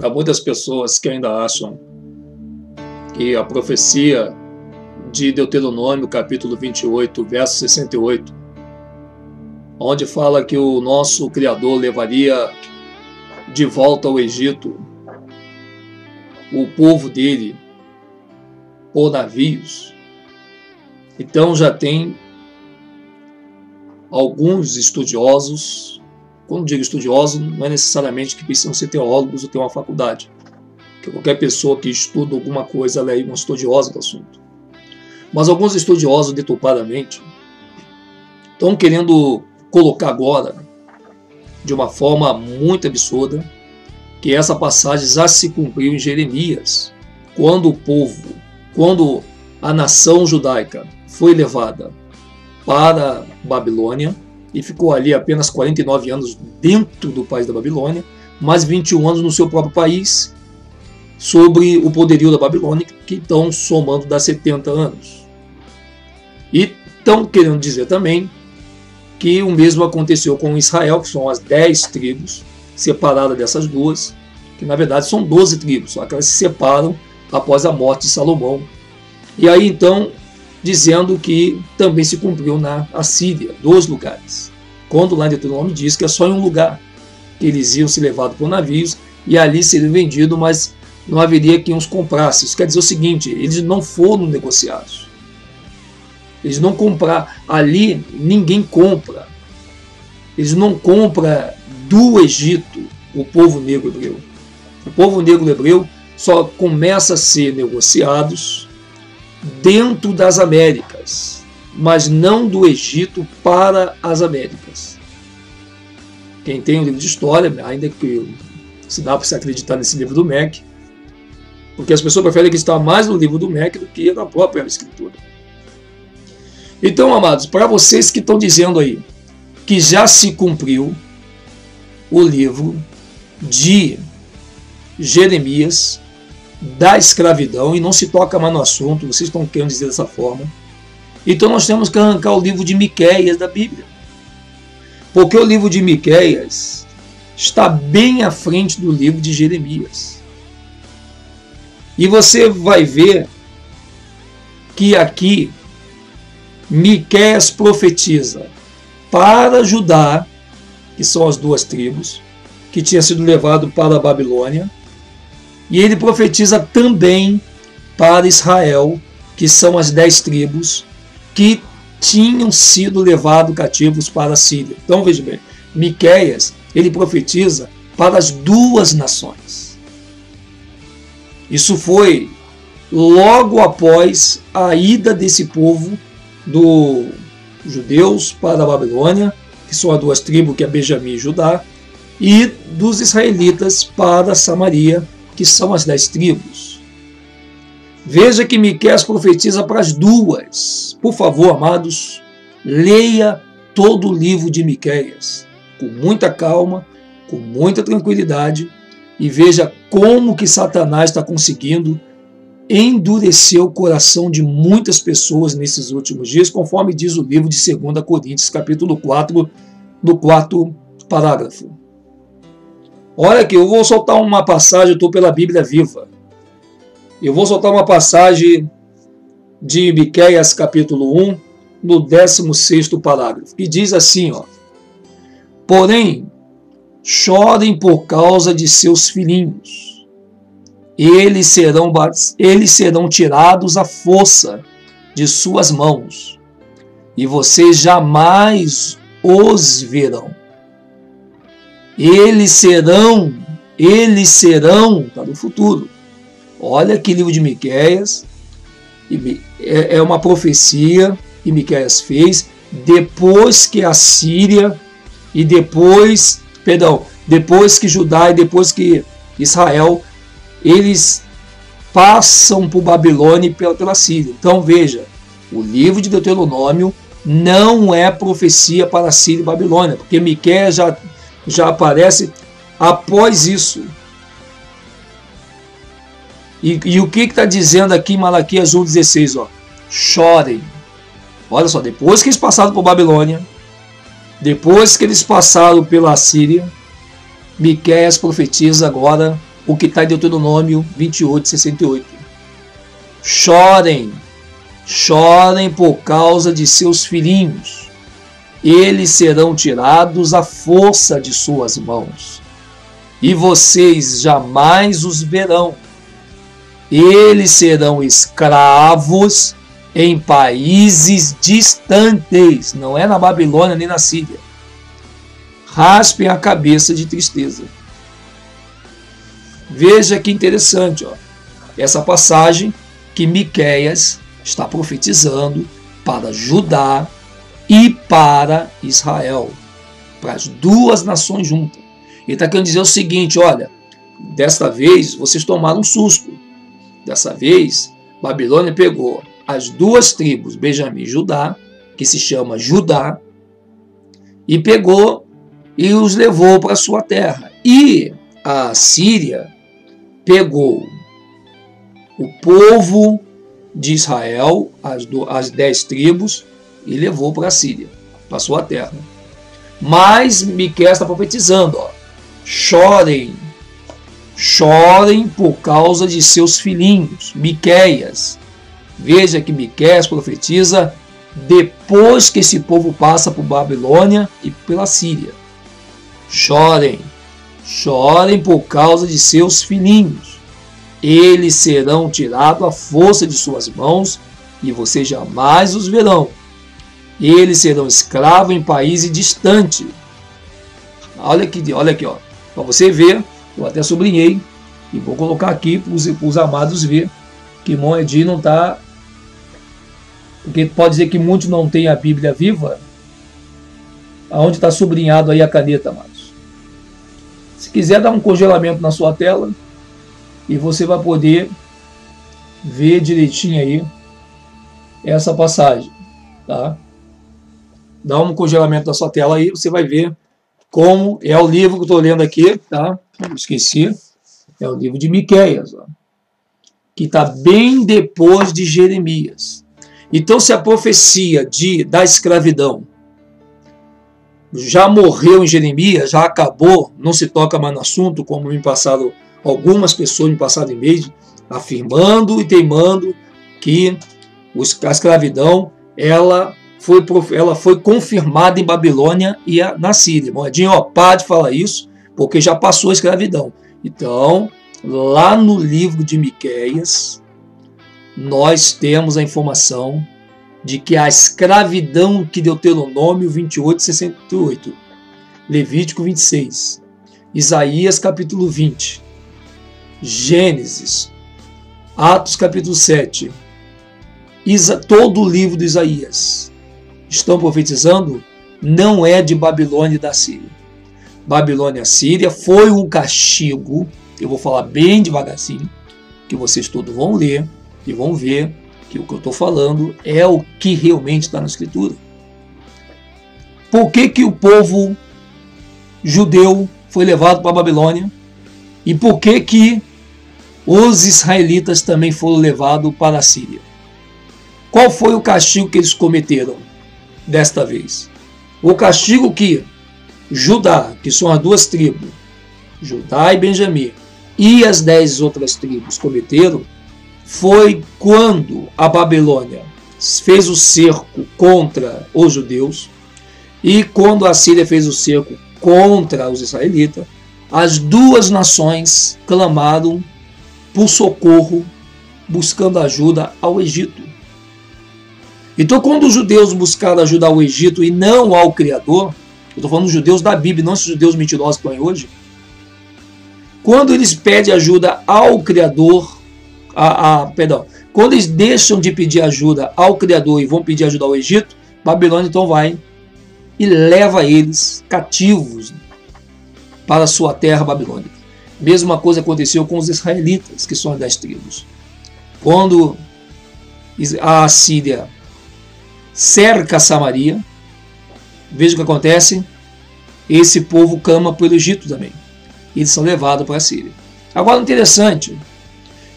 Há muitas pessoas que ainda acham que a profecia de Deuteronômio, capítulo 28, verso 68, onde fala que o nosso Criador levaria de volta ao Egito o povo dele por navios. Então já tem alguns estudiosos, quando digo estudioso, não é necessariamente que precisam ser teólogos ou ter uma faculdade, que qualquer pessoa que estuda alguma coisa ela é uma estudiosa do assunto. Mas alguns estudiosos deturpadamente estão querendo colocar agora, de uma forma muito absurda, que essa passagem já se cumpriu em Jeremias, quando a nação judaica foi levada para Babilônia e ficou ali apenas 49 anos dentro do país da Babilônia, mais 21 anos no seu próprio país, sobre o poderio da Babilônia, que estão somando das 70 anos. E estão querendo dizer também que o mesmo aconteceu com Israel, que são as 10 tribos separadas dessas duas, que na verdade são 12 tribos, só que elas se separam após a morte de Salomão. E aí então, dizendo que também se cumpriu na Assíria, 2 lugares. Quando lá em Deuteronômio diz que é só em um lugar que eles iam ser levados por navios e ali seriam vendidos, mas não haveria quem os comprasse. Isso quer dizer o seguinte, eles não foram negociados. Eles não compraram. Ali ninguém compra. Eles não compram do Egito o povo negro hebreu. O povo negro hebreu só começa a ser negociados dentro das Américas, mas não do Egito para as Américas. Quem tem um livro de história, ainda que se dá para se acreditar nesse livro do MEC, porque as pessoas preferem acreditar mais no livro do MEC do que na própria escritura. Então, amados, para vocês que estão dizendo aí que já se cumpriu o livro de Jeremias da escravidão e não se toca mais no assunto, vocês estão querendo dizer dessa forma, então nós temos que arrancar o livro de Miqueias da Bíblia, porque o livro de Miqueias está bem à frente do livro de Jeremias. E você vai ver que aqui Miqueias profetiza para Judá, que são as 2 tribos, que tinha sido levado para a Babilônia, e ele profetiza também para Israel, que são as 10 tribos, que tinham sido levados cativos para a Síria. Então veja bem, Miqueias, ele profetiza para as 2 nações. Isso foi logo após a ida desse povo dos judeus para a Babilônia, que são as 2 tribos, que é Benjamim e Judá, e dos israelitas para Samaria, que são as 10 tribos. Veja que Miqueias profetiza para as 2. Por favor, amados, leia todo o livro de Miqueias, com muita calma, com muita tranquilidade, e veja como que Satanás está conseguindo endurecer o coração de muitas pessoas nesses últimos dias, conforme diz o livro de 2 Coríntios, capítulo 4, no 4º parágrafo. Olha aqui, eu vou soltar uma passagem, eu estou pela Bíblia Viva. Eu vou soltar uma passagem de Miqueias, capítulo 1, no 16º parágrafo, que diz assim, ó: porém, chorem por causa de seus filhinhos. Eles serão tirados à força de suas mãos, e vocês jamais os verão. Eles serão, está no futuro. Olha que livro de Miqueias, é uma profecia que Miqueias fez depois que a Síria e depois que Judá e depois que Israel, eles passam por Babilônia e pela Síria. Então veja, o livro de Deuteronômio não é profecia para a Síria e Babilônia, porque Miqueias já aparece após isso. E o que está dizendo aqui em Malaquias 1,16? Ó, chorem. Olha só, depois que eles passaram por Babilônia, depois que eles passaram pela Síria, Miqueias profetiza agora o que está em Deuteronômio 28:68. Chorem, chorem por causa de seus filhinhos. Eles serão tirados à força de suas mãos, e vocês jamais os verão. Eles serão escravos em países distantes, não é na Babilônia nem na Síria. Raspem a cabeça de tristeza. Veja que interessante, ó, essa passagem que Miqueias está profetizando para Judá e para Israel, para as duas nações juntas. Ele está querendo dizer o seguinte: olha, desta vez vocês tomaram um susto. Dessa vez, Babilônia pegou as duas tribos, Benjamim e Judá, que se chama Judá, e pegou e os levou para a sua terra. E a Síria pegou o povo de Israel, as 10 tribos, e levou para a Síria, para a sua terra. Mas Miqueias está profetizando, ó, chorem, chorem por causa de seus filhinhos. Miqueias, veja que Miqueias profetiza depois que esse povo passa por Babilônia e pela Síria. Chorem, chorem por causa de seus filhinhos. Eles serão tirados à força de suas mãos, e vocês jamais os verão. Eles serão escravos em países distantes. Olha aqui, ó, para você ver, eu até sublinhei, e vou colocar aqui para os amados ver, que irmão Edi não está... Porque pode dizer que muitos não têm a Bíblia viva. Aonde está sublinhado aí a caneta, amados? Se quiser dar um congelamento na sua tela, e você vai poder ver direitinho aí essa passagem, tá? Dá um congelamento na sua tela aí, você vai ver como é o livro que eu estou lendo aqui, tá? Não esqueci, é o livro de Miqueias, ó, que está bem depois de Jeremias. Então, se a profecia da escravidão já morreu em Jeremias, já acabou, não se toca mais no assunto, como me passaram algumas pessoas, me passaram e-mails afirmando e teimando que a escravidão ela foi confirmada em Babilônia e na Síria. Moedinho, ó, para de falar isso, porque já passou a escravidão. Então, lá no livro de Miqueias, nós temos a informação de que a escravidão que Deuteronômio 28:68, Levítico 26, Isaías capítulo 20, Gênesis, Atos capítulo 7, todo o livro de Isaías estão profetizando, não é de Babilônia e da Síria. Babilônia e Síria foi um castigo, eu vou falar bem devagarzinho, que vocês todos vão ler e vão ver que o que eu estou falando é o que realmente está na Escritura. Por que o povo judeu foi levado para a Babilônia? E por que os israelitas também foram levados para a Síria? Qual foi o castigo que eles cometeram desta vez? O castigo que Judá, que são as duas tribos, Judá e Benjamim, e as 10 outras tribos cometeram, foi quando a Babilônia fez o cerco contra os judeus e quando a Síria fez o cerco contra os israelitas. As duas nações clamaram por socorro, buscando ajuda ao Egito. Então, quando os judeus buscaram ajuda ao Egito e não ao Criador, eu estou falando dos judeus da Bíblia, não esses judeus mentirosos que estão aí hoje, quando eles pedem ajuda ao Criador, quando eles deixam de pedir ajuda ao Criador e vão pedir ajuda ao Egito, Babilônia então vai e leva eles cativos para a sua terra babilônica. Mesma coisa aconteceu com os israelitas, que são as 10 tribos. Quando a Síria cerca Samaria, veja o que acontece, esse povo clama pelo Egito também. Eles são levados para a Síria. Agora, interessante,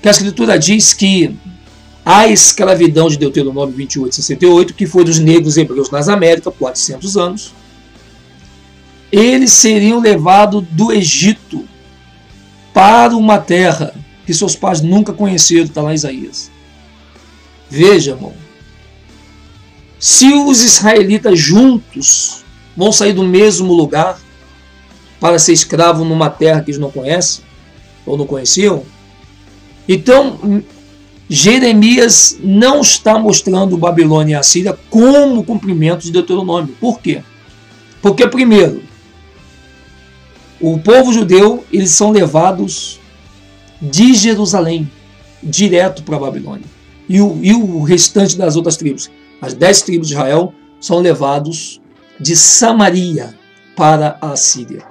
que a Escritura diz que a escravidão de Deuteronômio 28:68, que foi dos negros hebreus nas Américas por 400 anos, eles seriam levados do Egito para uma terra que seus pais nunca conheceram, está lá em Isaías. Veja, irmão, se os israelitas juntos vão sair do mesmo lugar para ser escravo numa terra que eles não conhecem, ou não conheciam, então Jeremias não está mostrando Babilônia e a Síria como cumprimento de Deuteronômio. Por quê? Porque, primeiro, o povo judeu, eles são levados de Jerusalém direto para a Babilônia. E o restante das outras tribos, as 10 tribos de Israel, são levados de Samaria para a Síria.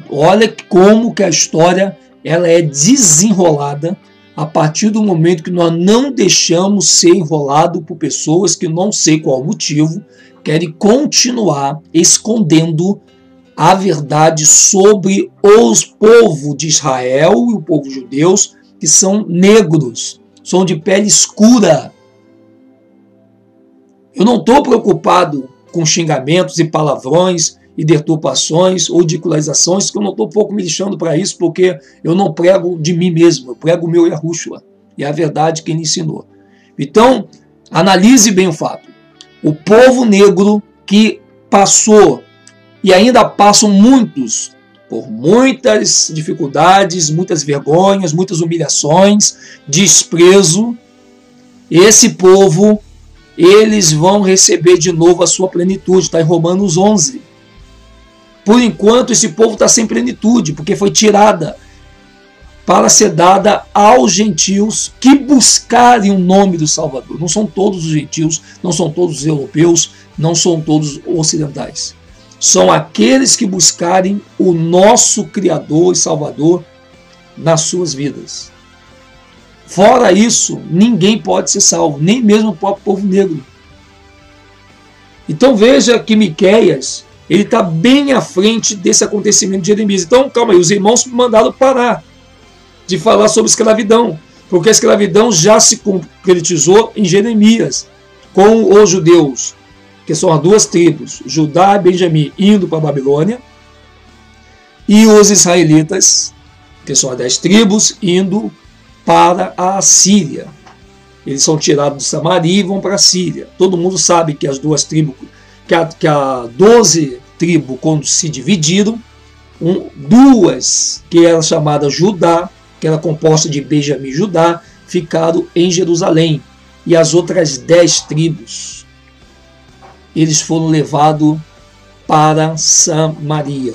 Olha como que a história ela é desenrolada a partir do momento que nós não deixamos ser enrolado por pessoas que não sei qual motivo querem continuar escondendo a verdade sobre os povos de Israel e o povo judeus que são negros, são de pele escura. Eu não estou preocupado com xingamentos e palavrões e deturpações ou ridicularizações, que eu não estou pouco me lixando para isso, porque eu não prego de mim mesmo, eu prego o meu Yahushua, e é a verdade que ele ensinou. Então, analise bem o fato. O povo negro que passou, e ainda passam muitos, por muitas dificuldades, muitas vergonhas, muitas humilhações, desprezo, esse povo, eles vão receber de novo a sua plenitude, está em Romanos 11. Por enquanto, esse povo está sem plenitude, porque foi tirada para ser dada aos gentios que buscarem o nome do Salvador. Não são todos os gentios, não são todos os europeus, não são todos ocidentais. São aqueles que buscarem o nosso Criador e Salvador nas suas vidas. Fora isso, ninguém pode ser salvo, nem mesmo o próprio povo negro. Então veja que Miqueias, ele está bem à frente desse acontecimento de Jeremias. Então, calma aí, os irmãos me mandaram parar de falar sobre escravidão, porque a escravidão já se concretizou em Jeremias, com os judeus, que são as duas tribos, Judá e Benjamim, indo para a Babilônia, e os israelitas, que são as 10 tribos, indo para a Síria. Eles são tirados de Samaria e vão para a Síria. Todo mundo sabe que as duas tribos, que a 12 tribos, quando se dividiram, duas, que era chamada Judá, que era composta de Benjamim e Judá, ficaram em Jerusalém. E as outras 10 tribos, eles foram levados para Samaria.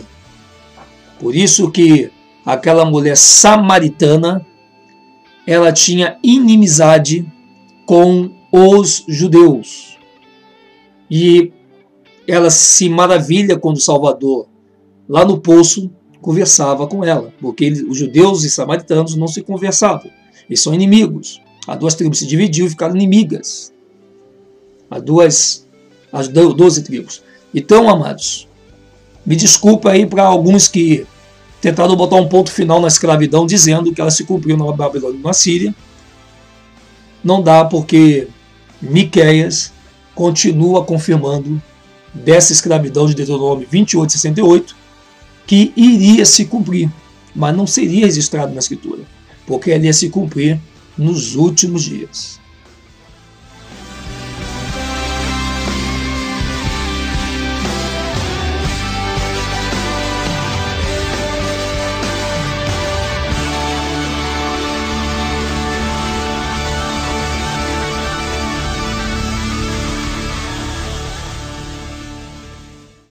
Por isso que aquela mulher samaritana, ela tinha inimizade com os judeus. E ela se maravilha quando o Salvador, lá no poço, conversava com ela. Porque os judeus e samaritanos não se conversavam. Eles são inimigos. As duas tribos se dividiram e ficaram inimigas. As 12 tribos. Então, amados, me desculpa aí para alguns que tentaram botar um ponto final na escravidão, dizendo que ela se cumpriu na Babilônia e na Síria. Não dá, porque Miqueias continua confirmando dessa escravidão de Deuteronômio 28:68, que iria se cumprir, mas não seria registrado na Escritura, porque ela ia se cumprir nos últimos dias.